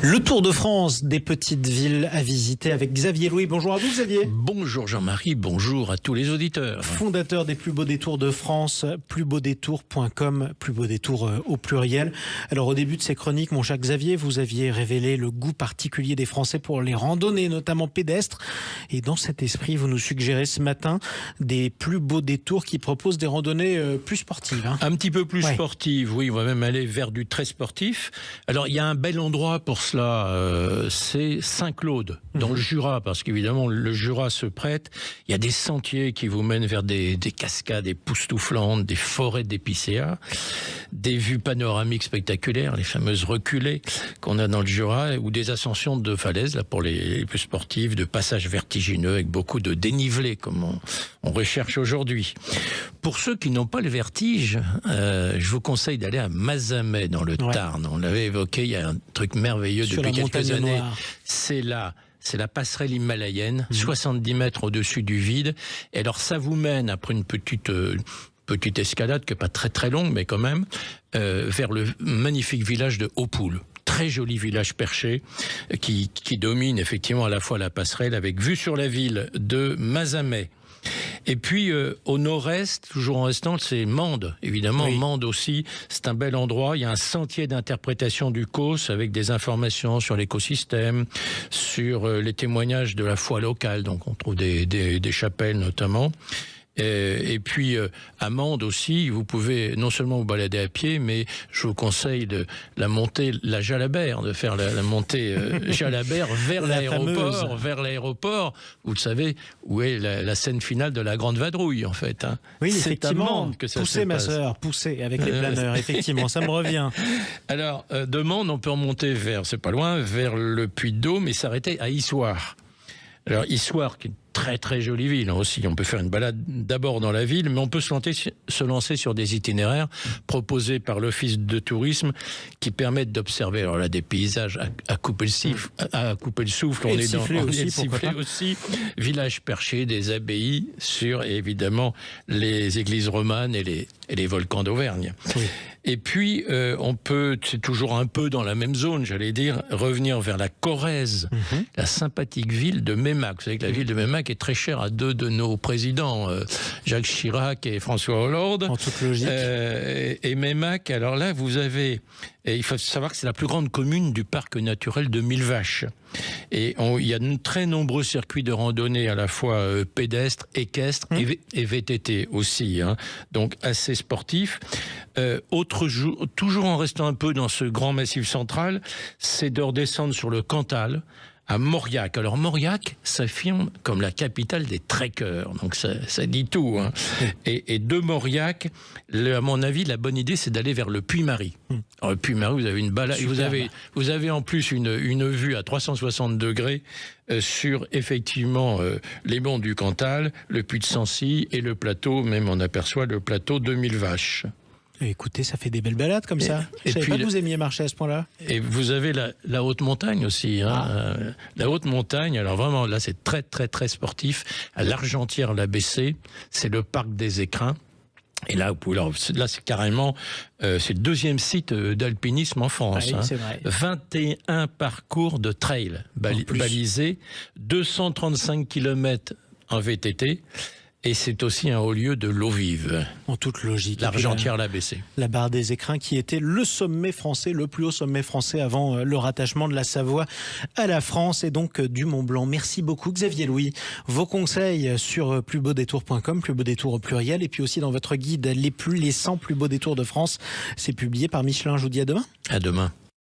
Le Tour de France des petites villes à visiter avec Xavier Louis. Bonjour à vous Xavier. Bonjour Jean-Marie, bonjour à tous les auditeurs. Fondateur des plus beaux détours de France, plusbeaudétours.com, plus beaux détours au pluriel. Alors au début de ces chroniques, mon cher Xavier, vous aviez révélé le goût particulier des Français pour les randonnées, notamment pédestres. Et dans cet esprit, vous nous suggérez ce matin des plus beaux détours qui proposent des randonnées plus sportives. Un petit peu plus sportives, oui, on va même aller vers du très sportif. Alors il y a un bel endroit pour cela, c'est Saint-Claude, dans le Jura, parce qu'évidemment le Jura se prête. Il y a des sentiers qui vous mènent vers des cascades époustouflantes, des forêts d'épicéas, des vues panoramiques spectaculaires, les fameuses reculées qu'on a dans le Jura, ou des ascensions de falaises, là pour les plus sportifs, de passages vertigineux avec beaucoup de dénivelé, comme on recherche aujourd'hui. Pour ceux qui n'ont pas le vertige, je vous conseille d'aller à Mazamet, dans le Tarn. On l'avait évoqué, il y a un truc merveilleux depuis quelques années. C'est la passerelle himalayenne, 70 mètres au-dessus du vide. Et alors ça vous mène, après une petite escalade qui n'est pas très très longue, mais quand même, vers le magnifique village de Hautpoul. Très joli village perché qui domine effectivement à la fois la passerelle avec vue sur la ville de Mazamet. Et puis au nord-est, toujours en restant, c'est Mende. Évidemment, Mende aussi, c'est un bel endroit. Il y a un sentier d'interprétation du Causse avec des informations sur l'écosystème, sur les témoignages de la foi locale. Donc on trouve des chapelles notamment. Et puis à Mende aussi, vous pouvez non seulement vous balader à pied, mais je vous conseille de la montée, la Jalabert, de faire la montée Jalabert vers l'aéroport. Vous le savez, où est la scène finale de la Grande Vadrouille, en fait. Hein. Oui, effectivement. C'est à Mende que ça poussez, se ma passe. sœur, poussez avec les planeurs. Effectivement, ça me revient. Alors, de Mende, on peut remonter c'est pas loin, vers le Puy-de-Dôme et s'arrêter à Issoire. Alors, Issoire, qui est une très très jolie ville aussi. On peut faire une balade d'abord dans la ville, mais on peut se lancer sur des itinéraires proposés par l'Office de tourisme qui permettent d'observer alors là des paysages à couper le souffle. On est dans le sifflet aussi. Village perché, des abbayes sur évidemment les églises romanes et les volcans d'Auvergne. Oui. Et puis, on peut, c'est toujours un peu dans la même zone, j'allais dire, revenir vers la Corrèze, la sympathique ville de Meymac. Vous savez que la ville de Meymac est très chère à deux de nos présidents, Jacques Chirac et François Hollande. En toute logique. Et Meymac, alors là, vous avez... Et il faut savoir que c'est la plus grande commune du parc naturel de Millevaches. Et il y a de très nombreux circuits de randonnée à la fois pédestres, équestres et VTT aussi. Hein. Donc assez sportifs. Autre jour, toujours en restant un peu dans ce grand massif central, c'est de redescendre sur le Cantal, à Mauriac. Alors Mauriac s'affirme comme la capitale des trekkers, donc ça dit tout. Hein. Et de Mauriac, à mon avis, la bonne idée, c'est d'aller vers le Puy-Marie. Alors le Puy-Marie, vous avez une balade, vous avez en plus une vue à 360 degrés sur effectivement les monts du Cantal, le Puy de Sancy et le plateau, même on aperçoit le plateau de Millevaches. Écoutez, ça fait des belles balades comme ça. Je savais pas que vous aimiez marcher à ce point-là. Et vous avez la haute montagne aussi. Hein. La haute montagne, alors vraiment, là, c'est très, très, très sportif. À l'Argentière-la-Bessée, c'est le parc des Écrins. Et là, là c'est carrément, c'est le deuxième site d'alpinisme en France. Oui, hein. C'est vrai. 21 parcours de trail balisés, 235 km en VTT. Et c'est aussi un haut lieu de l'eau vive. En toute logique. L'Argentière-la-Bessée. La barre des Écrins qui était le sommet français, le plus haut sommet français avant le rattachement de la Savoie à la France et donc du Mont-Blanc. Merci beaucoup Xavier Louis. Vos conseils sur plusbeaudétours.com, plus beau détour au pluriel, et puis aussi dans votre guide les 100 plus beaux détours de France. C'est publié par Michelin. Je vous dis à demain. À demain.